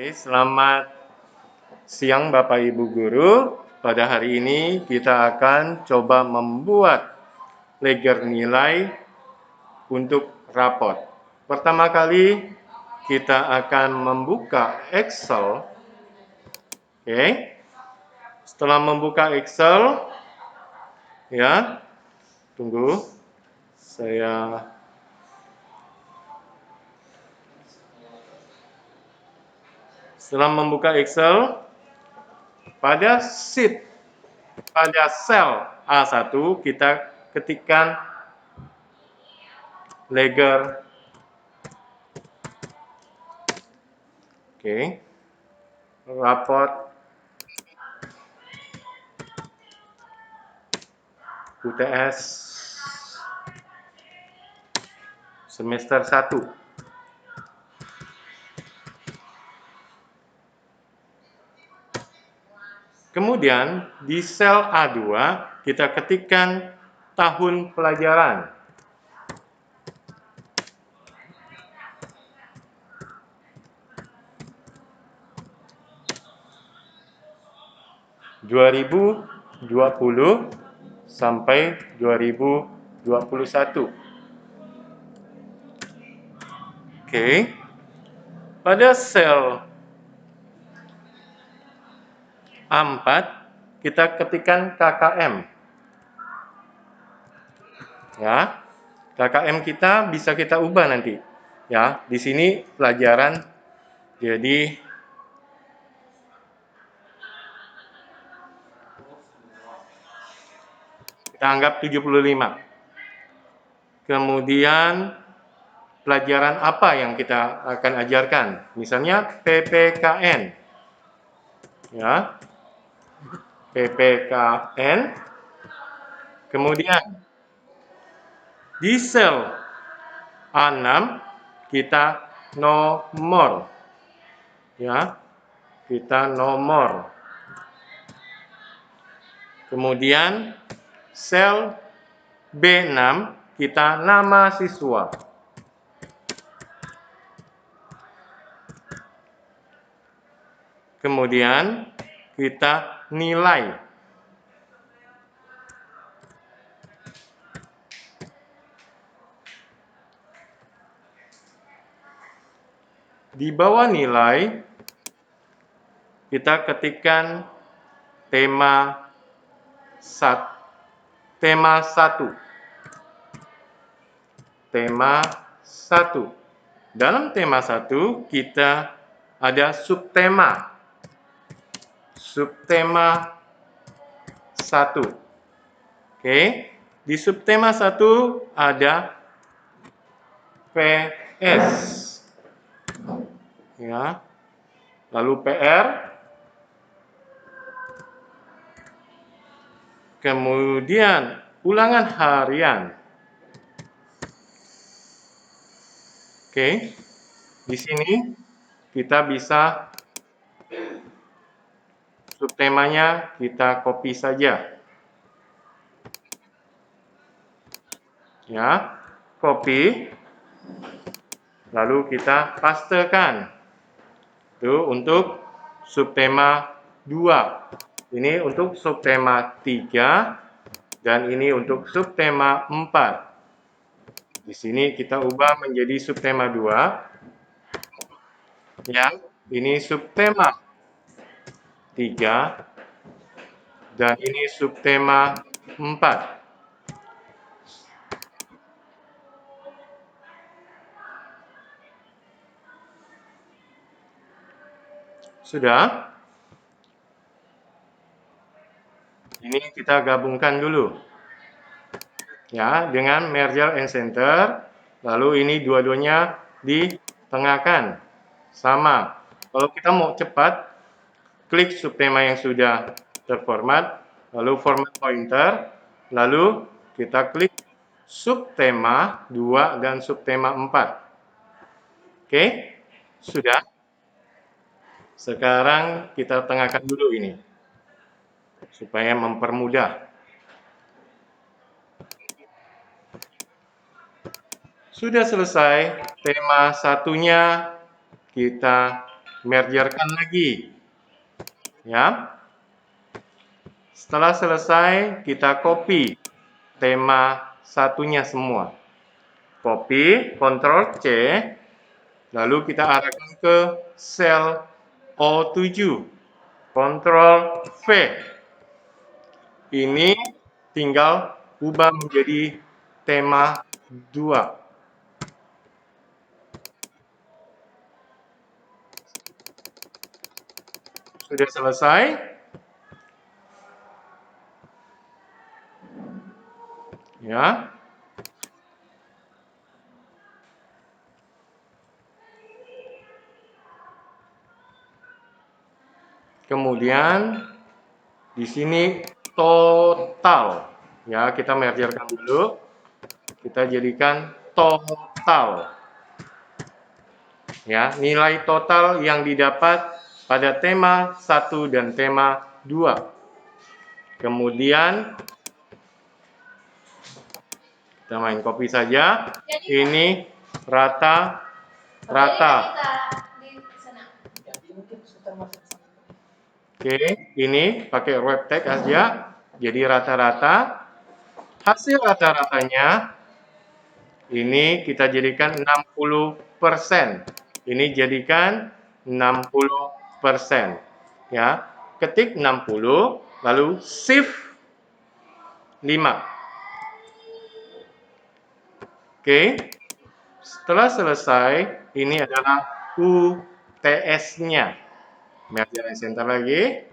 Selamat siang Bapak Ibu Guru. Pada hari ini kita akan coba membuat leger nilai untuk rapot. Pertama kali kita akan membuka Excel. Oke. Setelah membuka Excel, ya, tunggu. Setelah membuka Excel, pada sel A1 kita ketikkan leger. Oke. Raport UTS semester 1. Kemudian di sel A2 kita ketikkan tahun pelajaran. (2020) sampai 2021. Oke. Pada sel A4 kita ketikkan KKM. Ya. KKM kita bisa kita ubah nanti. Ya, di sini pelajaran jadi kita anggap 75. Kemudian pelajaran apa yang kita akan ajarkan? Misalnya PPKN. Ya. PPKN. Kemudian di sel A6 kita nomor. Ya. Kita nomor. Kemudian sel B6 kita nama siswa. Kemudian kita nilai. Di bawah nilai kita ketikkan tema 1. Tema 1. Dalam tema 1 kita ada subtema. Subtema 1. Oke. Di subtema 1 ada PS. Ya. Lalu PR. Kemudian ulangan harian. Oke. Di sini kita bisa subtemanya kita copy saja. Ya. Copy. Lalu kita pastekan. Itu untuk subtema 2. Ini untuk subtema 3 dan ini untuk subtema 4. Di sini kita ubah menjadi subtema 2. Ya, ini subtema 3 dan ini subtema 4. Sudah? Ini kita gabungkan dulu. Ya, dengan merger and center. Lalu ini dua-duanya ditengahkan. Sama. Kalau kita mau cepat, klik subtema yang sudah terformat, lalu format pointer, lalu kita klik subtema 2 dan subtema 4. Oke? Sudah? Sekarang kita tengahkan dulu ini, supaya mempermudah. Sudah selesai, tema 1-nya kita mergerkan lagi, ya. Setelah selesai, kita copy tema satunya semua. Copy, Ctrl C, lalu kita arahkan ke sel O7, Ctrl V. Ini tinggal ubah menjadi tema 2. Sudah selesai. Ya. Kemudian di sini total. Ya, kita mergerkan dulu. Kita jadikan total. Ya, nilai total yang didapat pada tema 1 dan tema 2. Kemudian kita main copy saja. Ini rata-rata. Oke, ini pakai web tag aja. Jadi rata-rata. Hasil rata-ratanya ini kita jadikan 60%. Ini jadikan 60%. Ya, ketik 60, lalu shift 5. Oke, setelah selesai, ini adalah UTS-nya. Merger and center lagi.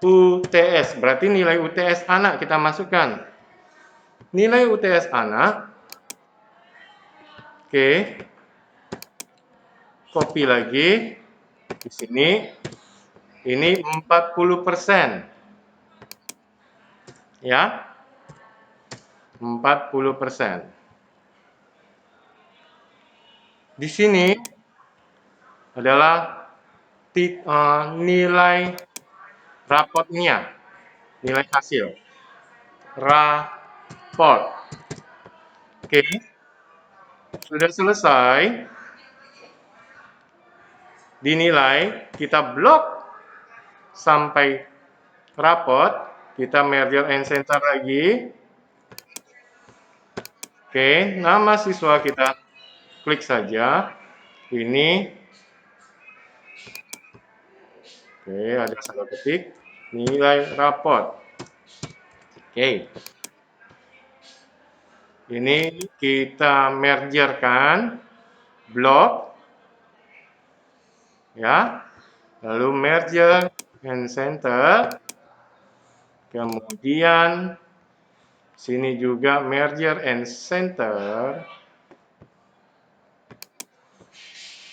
UTS, berarti nilai UTS anak kita masukkan. Nilai UTS anak, oke, copy lagi. Di sini, ini 40%. Ya, 40%. Di sini adalah nilai rapotnya, nilai hasil. Raport. Oke, sudah selesai. Dinilai, kita blok sampai raport, kita merger and center lagi. Oke, nama siswa kita klik saja. Ini. Oke, ada salah ketik. Nilai raport. Oke. Ini kita mergerkan blok. Ya. Lalu merger and center. Kemudian sini juga merger and center.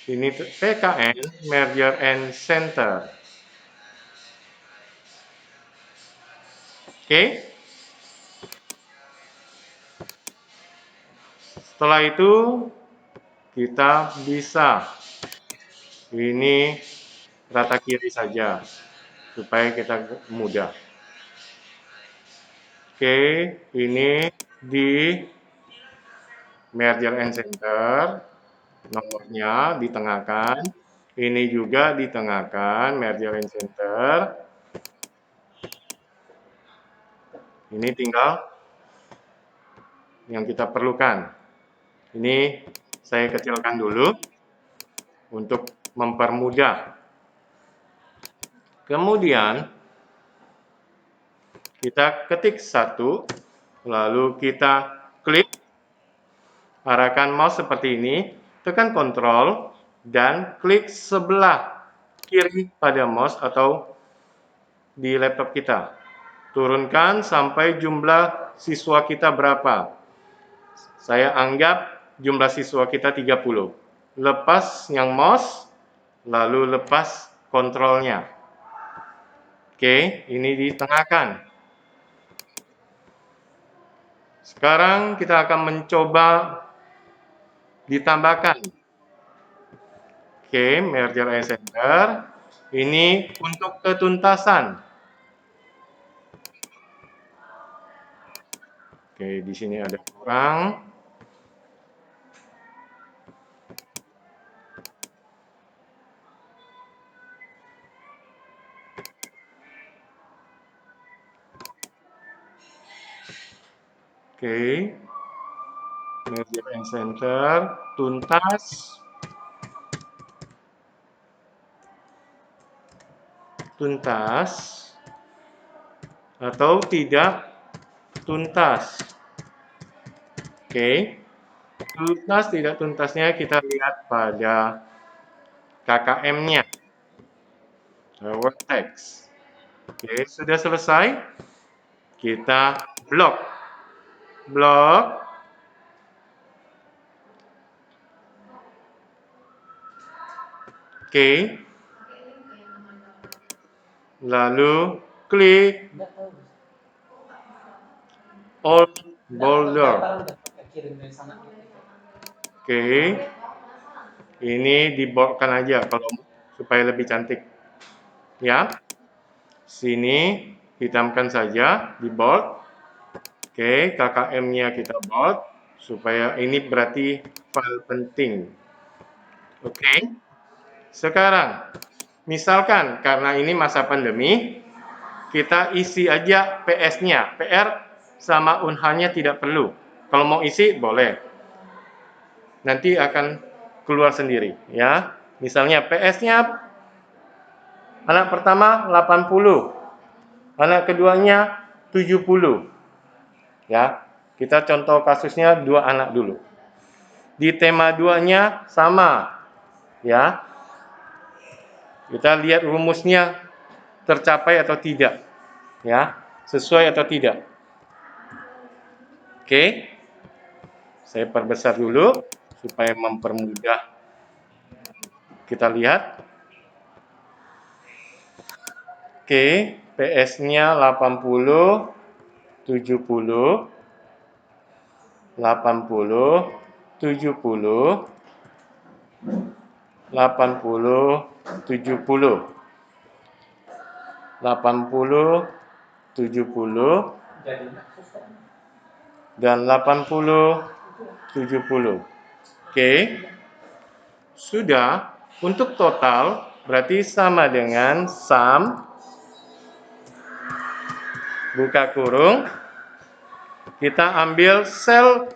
Ini PKN, merger and center. Oke. Setelah itu kita bisa ini rata kiri saja supaya kita mudah. Oke, ini di merger and center, nomornya ditengahkan. Ini juga ditengahkan, merger and center. Ini tinggal yang kita perlukan. Ini saya kecilkan dulu untuk mempermudah. Kemudian kita ketik 1, lalu kita klik, arahkan mouse seperti ini, tekan Ctrl, dan klik sebelah kiri pada mouse atau di laptop kita. Turunkan sampai jumlah siswa kita berapa. Saya anggap jumlah siswa kita 30. Lepas yang mouse, lalu lepas kontrolnya. Oke, ini ditengahkan. Sekarang kita akan mencoba ditambahkan. Oke, merger and center. Ini untuk ketuntasan. Oke, di sini ada kurang. Oke, merger and center, tuntas, tuntas, atau tidak tuntas. Oke, tuntas tidak tuntasnya kita lihat pada KKM-nya, word text. Oke, sudah selesai. Kita blok. Blok. Oke. Lalu klik all boulder. Oke. Ini dibolkan aja kalau supaya lebih cantik. Ya. Sini hitamkan saja di bold. Oke, KKM-nya kita bold supaya ini berarti file penting. Oke. Sekarang misalkan karena ini masa pandemi, kita isi aja PS-nya. PR sama Unha-nya tidak perlu. Kalau mau isi boleh. Nanti akan keluar sendiri ya. Misalnya PS-nya anak pertama 80, anak keduanya 70. Ya. Kita contoh kasusnya 2 anak dulu. Di tema 2-nya sama ya. Kita lihat rumusnya tercapai atau tidak. Ya, sesuai atau tidak. Oke. Saya perbesar dulu supaya mempermudah kita lihat. Oke, PS-nya 80, 70, 80, 70, 80, 70, 80, 70, dan 80, 70. Oke, sudah. Untuk total berarti sama dengan sum, buka kurung, kita ambil sel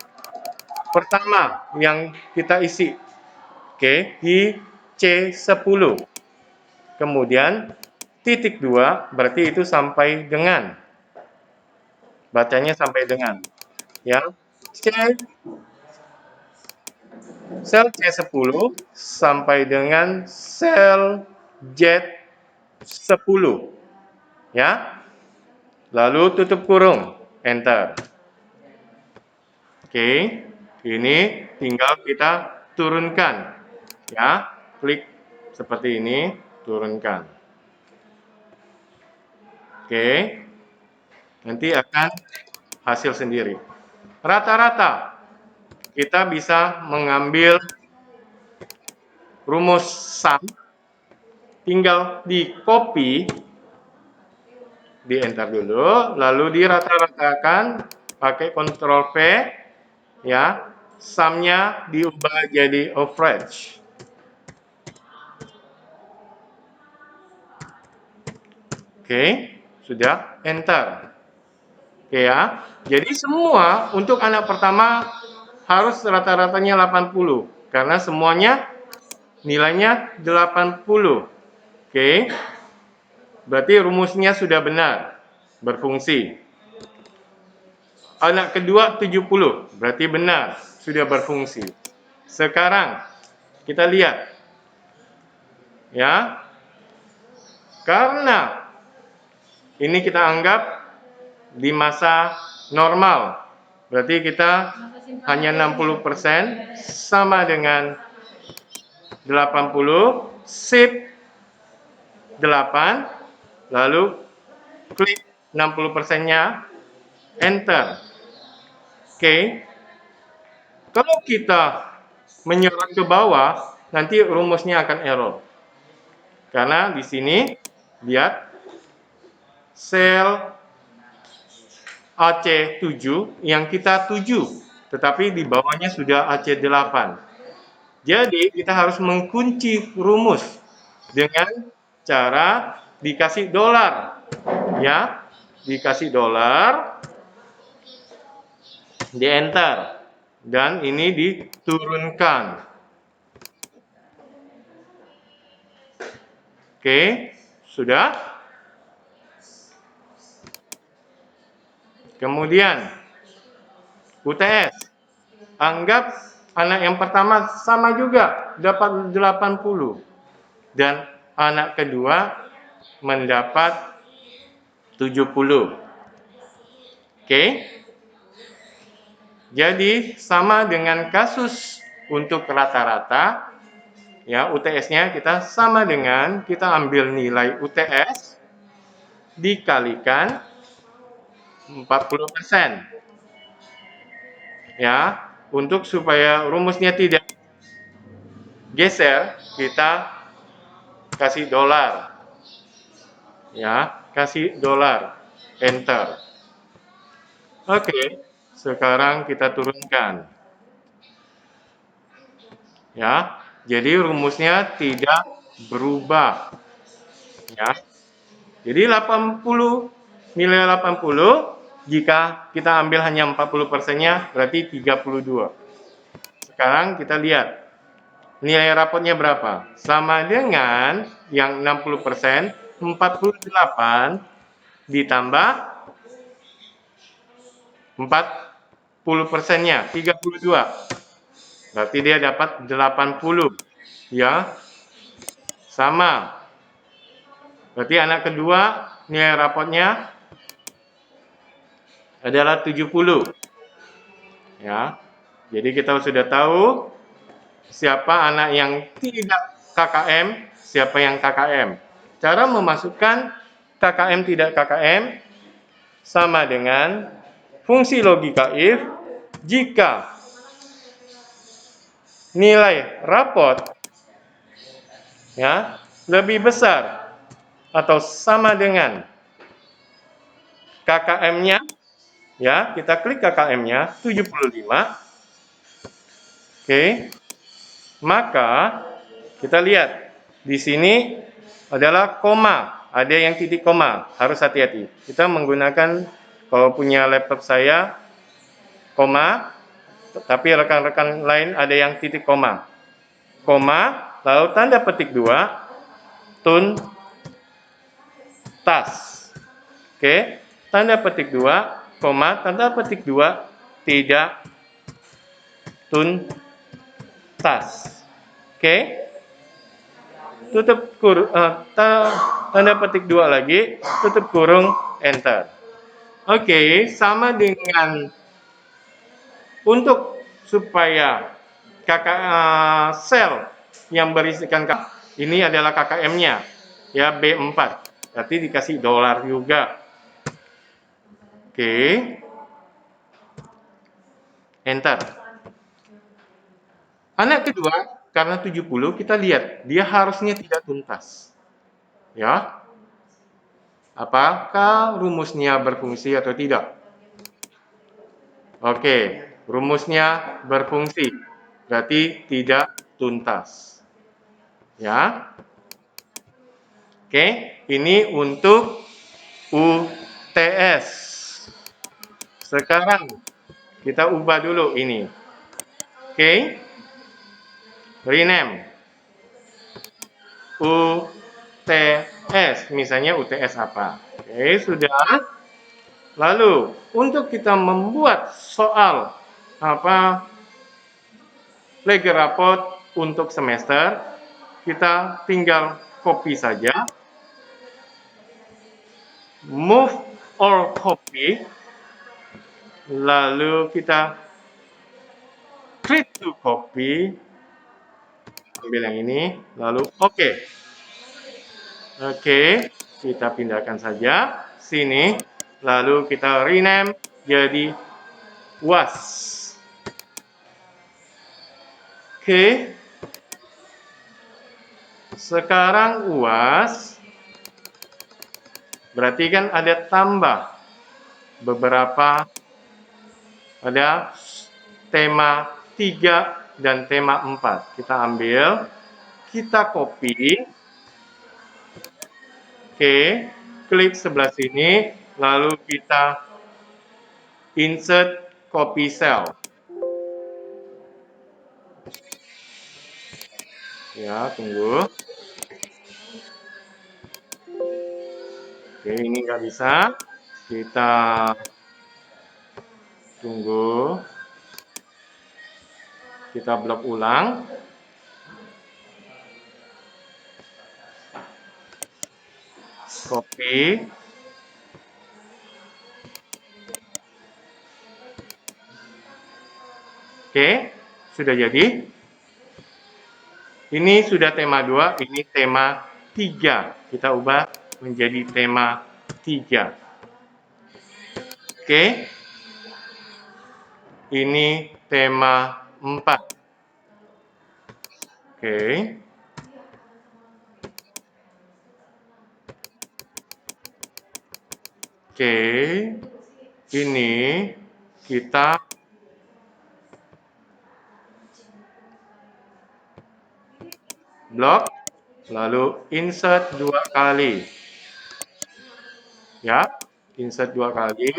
pertama yang kita isi. Oke, di C10. Kemudian titik 2 berarti itu sampai dengan. Bacanya sampai dengan. Ya. Sel C10 sampai dengan sel Z10. Ya. Lalu tutup kurung, enter. Oke, ini tinggal kita turunkan. Ya, klik seperti ini, turunkan. Oke, nanti akan hasil sendiri. Rata-rata, kita bisa mengambil rumus sum, tinggal di copy, di enter dulu, lalu dirata-ratakan pakai Ctrl V, ya, sumnya diubah jadi average. Oke, sudah enter. Oke ya. Jadi semua untuk anak pertama harus rata-ratanya 80 karena semuanya nilainya 80. Oke. Berarti rumusnya sudah benar berfungsi. Anak kedua 70, berarti benar sudah berfungsi. Sekarang kita lihat ya. Karena ini kita anggap di masa normal. Berarti kita hanya 60% sama dengan 80, shift 8, lalu klik 60%-nya, enter. Oke. Kalau kita menyorot ke bawah, nanti rumusnya akan error. Karena di sini lihat sel AC7 yang kita tuju, tetapi di bawahnya sudah AC8. Jadi kita harus mengunci rumus dengan cara dikasih dolar. Ya, dikasih dolar. di enter, dan ini diturunkan. Oke, sudah. Kemudian UTS, anggap anak yang pertama sama juga dapat 80 dan anak kedua mendapat 70. Oke. Jadi sama dengan kasus untuk rata-rata, ya UTS-nya kita sama dengan kita ambil nilai UTS dikalikan 40%. Ya, untuk supaya rumusnya tidak geser, kita kasih dolar. Ya, kasih dolar, enter. Oke, sekarang kita turunkan. Ya, jadi rumusnya tidak berubah. Ya, jadi 80, nilai 80, jika kita ambil hanya 40%-nya, berarti 32. Sekarang kita lihat, nilai rapotnya berapa? Sama dengan yang 60%, 48 ditambah 40%-nya, 32. Berarti dia dapat 80. Ya, sama. Berarti anak kedua nilai rapotnya adalah 70. Ya. Jadi kita sudah tahu siapa anak yang tidak KKM, siapa yang KKM. Cara memasukkan KKM tidak KKM sama dengan fungsi logika if jika nilai rapot ya lebih besar atau sama dengan KKM-nya, ya kita klik KKM-nya 75. Oke, maka kita lihat di sini adalah koma, ada yang titik koma, harus hati-hati. Kita menggunakan, kalau punya laptop saya koma, tapi rekan-rekan lain ada yang titik koma. Koma, lalu tanda petik 2, tuntas. Oke, tanda petik 2, koma, tanda petik 2, tidak tuntas. Oke, tutup kurung, tanda petik 2 lagi, tutup kurung, enter. Oke, sama dengan untuk supaya sel yang berisikan ini adalah KKM-nya, ya B4, berarti dikasih dolar juga. Oke, enter. Anak kedua, karena 70, kita lihat, dia harusnya tidak tuntas. Ya, apakah rumusnya berfungsi atau tidak? Oke, rumusnya berfungsi, berarti tidak tuntas. Ya, oke, ini untuk UTS. Sekarang kita ubah dulu ini. Oke, rename UTS, misalnya UTS apa? Oke, sudah. Lalu untuk kita membuat soal ledger raport untuk semester, kita tinggal copy saja, move or copy, lalu kita klik to copy, ambil yang ini, lalu oke. Oke, kita pindahkan saja sini, lalu kita rename jadi UAS. Oke, sekarang UAS berarti kan ada tambah beberapa, ada tema 3 dan tema 4. Kita ambil, kita copy. Oke, klik sebelah sini, lalu kita insert kopi sel. Ya, tunggu. Oke, ini nggak bisa. Kita tunggu. Kita blok ulang. Copy. Oke, sudah jadi. Ini sudah tema 2, ini tema 3. Kita ubah menjadi tema 3. Oke. Ini tema 4. Oke. Oke. Ini kita blok, lalu insert 2 kali. Ya, insert 2 kali.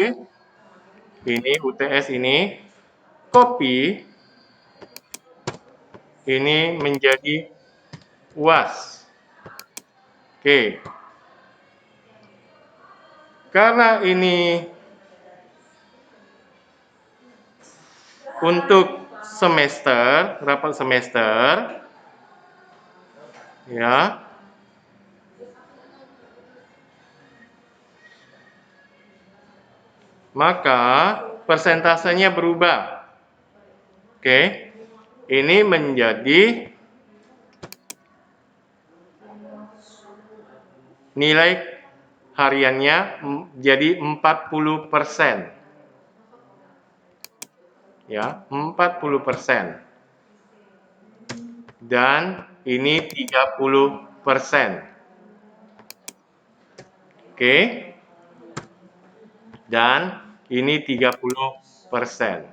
Ini UTS ini copy. Ini menjadi UAS. Oke. Karena ini untuk semester, rapat semester, ya, maka persentasenya berubah. Oke, ini menjadi nilai hariannya jadi 40%. Ya, 40%. Dan ini 30%. Oke. Dan ini 30%.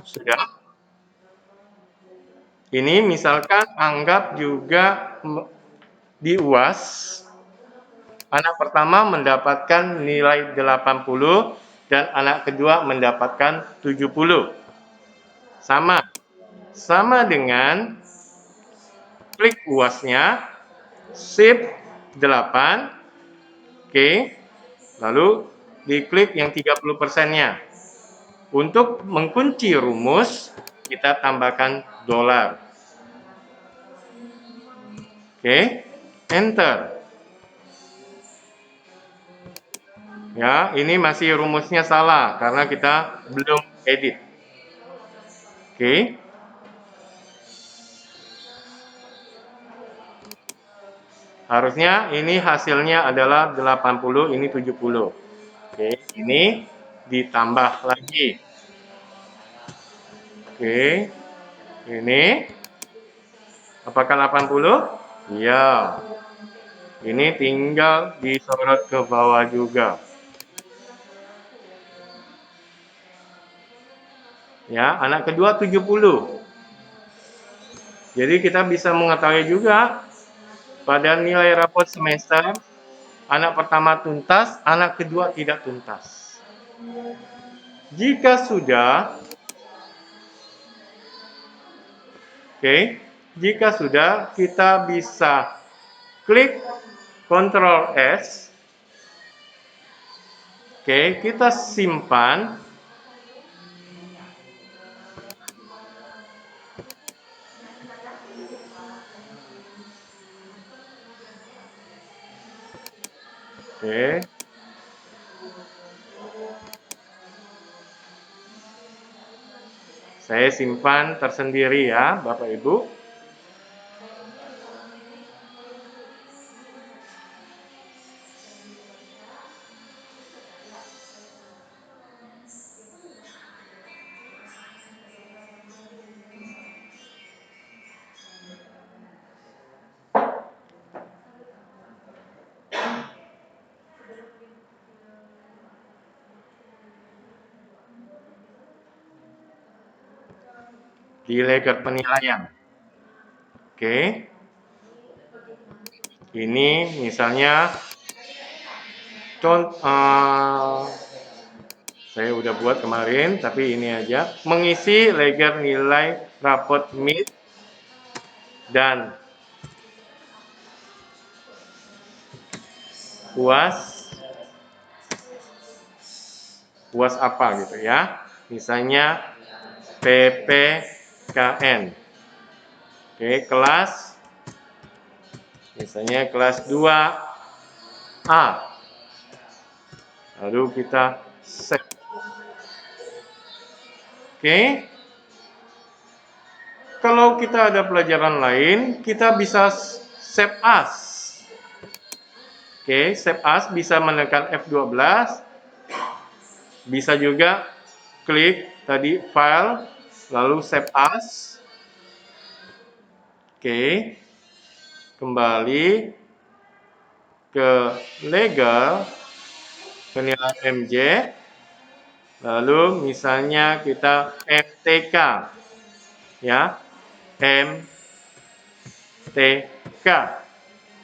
Sudah? Ini misalkan anggap juga di UAS, anak pertama mendapatkan nilai 80 dan anak kedua mendapatkan 70. Sama dengan klik UAS-nya, shift 8, oke, lalu diklik yang 30%-nya. Untuk mengunci rumus, kita tambahkan $. Oke, enter. Ya, ini masih rumusnya salah karena kita belum edit. Oke. Harusnya ini hasilnya adalah 80, ini 70. Oke, ini ditambah lagi. Oke. Ini apakah 80? Iya. Ini tinggal disorot ke bawah juga. Ya, anak kedua 70. Jadi kita bisa mengetahui juga pada nilai rapot semester, anak pertama tuntas, anak kedua tidak tuntas. Jika sudah, jika sudah, kita bisa klik Ctrl S. Kita simpan. Saya simpan tersendiri ya, Bapak Ibu. Di ledger penilaian. Ini misalnya Saya udah buat kemarin, tapi ini aja. Mengisi leger nilai rapot MIT dan UAS apa gitu ya. Misalnya PPKN. Oke, kelas misalnya kelas 2A. Lalu kita save. Oke. Kalau kita ada pelajaran lain, kita bisa save as. Oke, save as bisa menekan F12. Bisa juga klik tadi file, lalu save as. Oke. Kembali ke legal, penilaian MJ. Lalu misalnya kita MTK. Ya. MTK.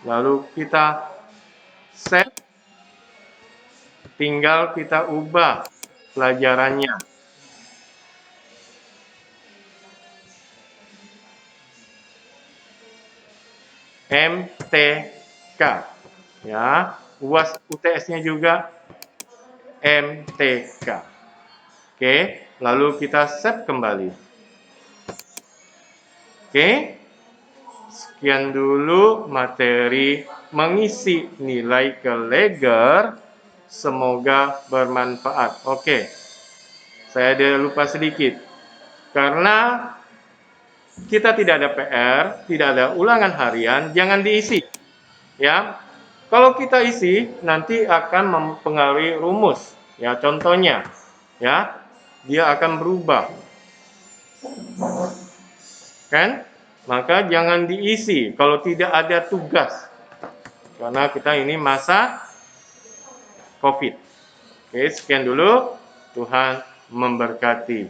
Lalu kita save, tinggal kita ubah pelajarannya. MTK. Ya, UAS UTS-nya juga MTK. Oke, lalu kita save kembali. Oke. Sekian dulu materi mengisi nilai ke leger. Semoga bermanfaat. Oke. Saya ada lupa sedikit. Karena kita tidak ada PR, tidak ada ulangan harian, jangan diisi. Ya. Kalau kita isi nanti akan mempengaruhi rumus. Ya, contohnya ya, dia akan berubah. Kan? Maka jangan diisi kalau tidak ada tugas. Karena kita ini masa COVID. Oke, sekian dulu. Tuhan memberkati.